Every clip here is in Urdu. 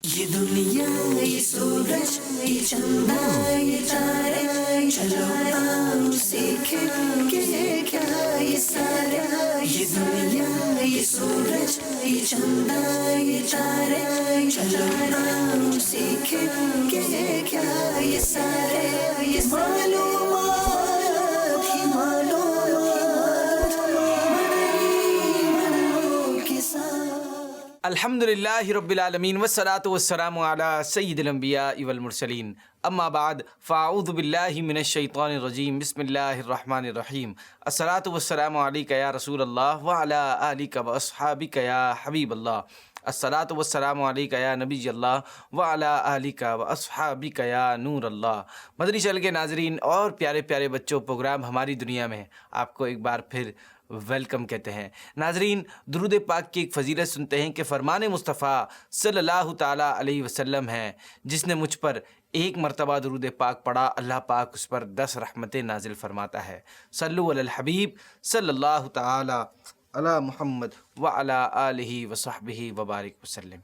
یہ دنیا یہ سورج یہ چندہ یہ تارے چلو ہم سیکھیں کہ کیا یہ سارے. یہ دنیا یہ سورج یہ چندہ یہ تارے چلو ہم سیکھیں کہ کیا یہ سارے. یہ معلومات ہی معلومات منوں کے ساتھ. الحمدللہ رب العالمین والصلاة والسلام علی سید الانبیاء والمرسلین. اما بعد فاعوذ باللہ من الشیطان الرجیم. بسم اللہ الرحمن الرحیم. الصلاة والسلام علیک یا رسول اللہ وعلی آلک واصحابک یا حبیب اللہ. الصلاة والسلام علیک یا نبی اللہ وعلی آلک واصحابک یا نور اللہ. مدنی چینل کے ناظرین اور پیارے پیارے بچوں، پروگرام ہماری دنیا میں آپ کو ایک بار پھر ویلکم کہتے ہیں. ناظرین، درود پاک کی ایک فضیلت سنتے ہیں کہ فرمان مصطفیٰ صلی اللہ تعالیٰ علیہ وسلم ہے، جس نے مجھ پر ایک مرتبہ درود پاک پڑھا، اللہ پاک اس پر 10 رحمتیں نازل فرماتا ہے. صلو علی الحبیب صلی اللہ تعالیٰ علی محمد وعلی آلہ وصحبہ وبارک وسلم.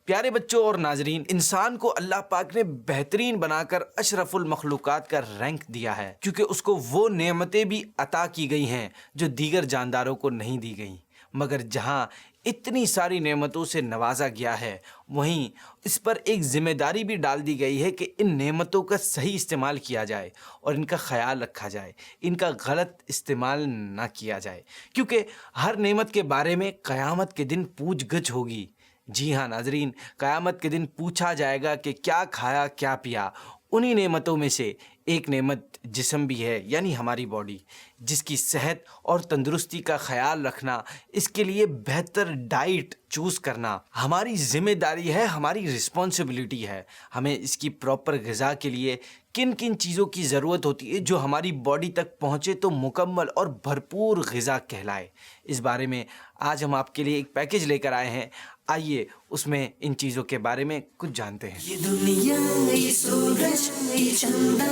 پیارے بچوں اور ناظرین، انسان کو اللہ پاک نے بہترین بنا کر اشرف المخلوقات کا رینک دیا ہے، کیونکہ اس کو وہ نعمتیں بھی عطا کی گئی ہیں جو دیگر جانداروں کو نہیں دی گئیں. مگر جہاں اتنی ساری نعمتوں سے نوازا گیا ہے، وہیں اس پر ایک ذمہ داری بھی ڈال دی گئی ہے کہ ان نعمتوں کا صحیح استعمال کیا جائے اور ان کا خیال رکھا جائے، ان کا غلط استعمال نہ کیا جائے، کیونکہ ہر نعمت کے بارے میں قیامت کے دن پوچھ گچھ ہوگی. جی ہاں ناظرین، قیامت کے دن پوچھا جائے گا کہ کیا کھایا کیا پیا. انہی نعمتوں میں سے ایک نعمت جسم بھی ہے، یعنی ہماری باڈی، جس کی صحت اور تندرستی کا خیال رکھنا، اس کے لیے بہتر ڈائٹ چوز کرنا ہماری ذمہ داری ہے، ہماری رسپانسبلٹی ہے. ہمیں اس کی پراپر غذا کے لیے کن کن چیزوں کی ضرورت ہوتی ہے جو ہماری باڈی تک پہنچے تو مکمل اور بھرپور غذا کہلائے. اس بارے میں آج ہم آپ کے لیے ایک پیکیج لے کر آئے ہیں. آئیے اس میں ان چیزوں کے بارے میں کچھ جانتے ہیں. یہ دنیا یہ سورج یہ چندہ.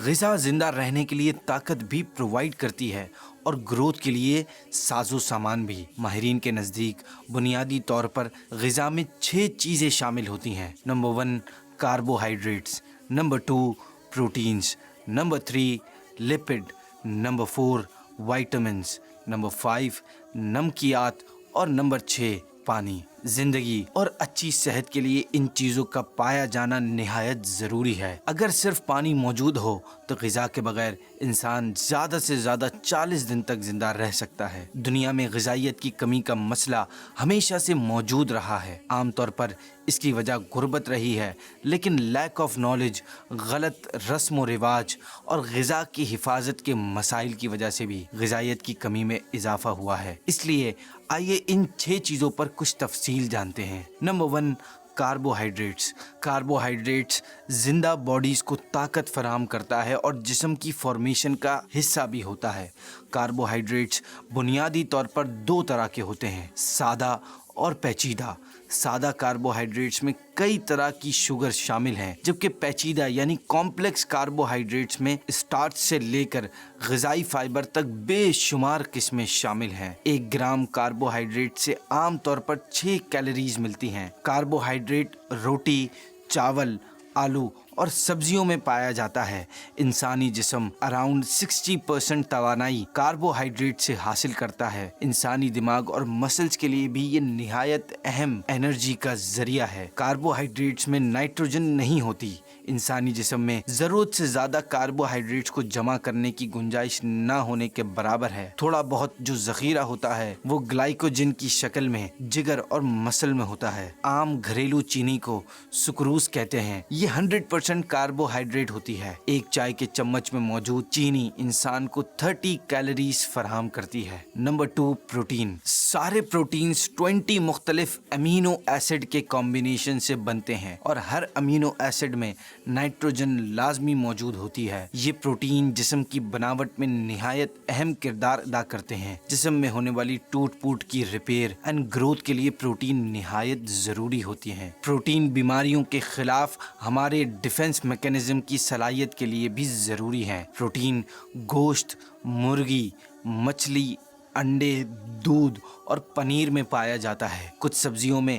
غذا زندہ رہنے کے لیے طاقت بھی پرووائیڈ کرتی ہے اور گروتھ کے لیے ساز و سامان بھی. ماہرین کے نزدیک بنیادی طور پر غذا میں 6 چیزیں شامل ہوتی ہیں. Number 1 carbohydrates, number 2 proteins, number 3 lipid, number 4 vitamins, number 5 نمکیات اور نمبر 6 پانی. زندگی اور اچھی صحت کے لیے ان چیزوں کا پایا جانا نہایت ضروری ہے. اگر صرف پانی موجود ہو تو غذا کے بغیر انسان زیادہ سے زیادہ 40 دن تک زندہ رہ سکتا ہے. دنیا میں غذائیت کی کمی کا مسئلہ ہمیشہ سے موجود رہا ہے. عام طور پر اس کی وجہ غربت رہی ہے، لیکن لیک آف نالج، غلط رسم و رواج اور غذا کی حفاظت کے مسائل کی وجہ سے بھی غذائیت کی کمی میں اضافہ ہوا ہے. اس لیے آئیے ان 6 چیزوں پر کچھ تفصیل جانتے ہیں. Number 1 carbohydrates. کاربوہائیڈریٹس زندہ باڈیز کو طاقت فراہم کرتا ہے اور جسم کی فارمیشن کا حصہ بھی ہوتا ہے. کاربوہائیڈریٹس بنیادی طور پر 2 طرح کے ہوتے ہیں، سادہ اور پیچیدہ. سادہ کاربوہائیڈریٹس میں کئی طرح کی شوگر شامل ہیں، جبکہ پیچیدہ یعنی کمپلیکس کاربوہائیڈریٹس میں اسٹارچ سے لے کر غذائی فائبر تک بے شمار قسمیں شامل ہیں. 1 گرام کاربوہائیڈریٹ سے عام طور پر 6 کیلوریز ملتی ہیں. کاربوہائیڈریٹ روٹی، چاول، آلو اور سبزیوں میں پایا جاتا ہے. انسانی جسم اراؤنڈ 60% توانائی کاربوہائیڈریٹ سے حاصل کرتا ہے. انسانی دماغ اور مسلز کے لیے بھی یہ نہایت اہم انرجی کا ذریعہ ہے. کاربوہائیڈریٹس میں نائٹروجن نہیں ہوتی. انسانی جسم میں ضرورت سے زیادہ کاربوہائیڈریٹس کو جمع کرنے کی گنجائش نہ ہونے کے برابر ہے. تھوڑا بہت جو ذخیرہ ہوتا ہے وہ گلائکوجن کی شکل میں جگر اور مسل میں ہوتا ہے. عام گھریلو چینی کو سکروز کہتے ہیں. یہ 100% کاربوہائیڈریٹ ہوتی ہے. 1 چائے کے چمچ میں موجود چینی انسان کو 30 کیلوریز فراہم کرتی ہے. Number 2 protein. سارے پروٹینز 20 مختلف امینو ایسڈ کے کمبینیشن سے بنتے ہیں اور ہر امینو ایسڈ میں نائٹروجن لازمی موجود ہوتی ہے. یہ پروٹین جسم کی بناوٹ میں نہایت اہم کردار ادا کرتے ہیں. جسم میں ہونے والی ٹوٹ پوٹ کی ریپیئر اینڈ گروتھ کے لیے پروٹین نہایت ضروری ہوتی ہیں. پروٹین بیماریوں کے خلاف ہمارے ڈیفنس میکانزم کی صلاحیت کے لیے بھی ضروری ہے. پروٹین گوشت، مرغی، مچھلی، انڈے، دودھ اور پنیر میں پایا جاتا ہے. کچھ سبزیوں میں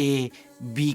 A, B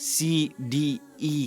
C, D, E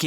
K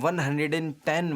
110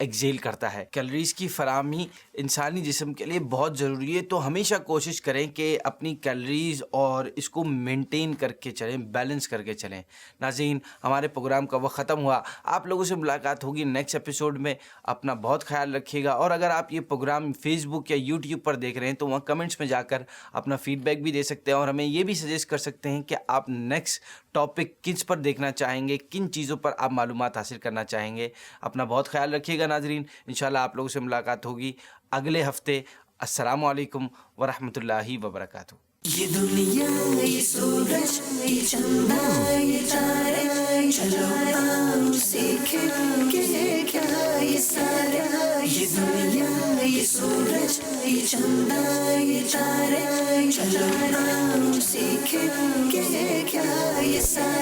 axle کرتا ہے۔ کیلوریز کی فراہمی انسانی جسم کے لیے بہت ضروری ہے، تو ہمیشہ کوشش کریں کہ اپنی کیلوریز اور اس کو مینٹین کر کے چلیں، بیلنس کر کے چلیں۔ ناظرین، ہمارے پروگرام کا وقت ختم ہوا، آپ لوگوں سے ملاقات ہوگی نیکسٹ ایپیسوڈ میں۔ اپنا بہت خیال رکھیے گا، اور اگر آپ یہ پروگرام فیس بک یا یوٹیوب پر دیکھ رہے ہیں تو وہاں کمنٹس میں جا کر اپنا فیڈ بیک بھی دے سکتے ہیں، اور ہمیں یہ بھی سجیسٹ کر سکتے ہیں کہ آپ نیکسٹ ٹاپک کس پر دیکھنا چاہیں گے، کن چیزوں پر آپ معلومات حاصل کرنا چاہیں گے۔ اپنا بہت خیال رکھیے گا ناظرین، انشاءاللہ آپ لوگوں سے ملاقات ہوگی اگلے ہفتے۔ السلام علیکم ورحمۃ اللہ وبرکاتہ۔ یہ دنیا یہ سورج یہ چندہ یہ تارے، چلو آؤ سیکھیں کہ یہ کیا یہ سارا۔ یہ دنیا یہ سورج یہ چندہ یہ تارے، چلو آؤ سیکھیں کہ یہ کیا یہ سارا۔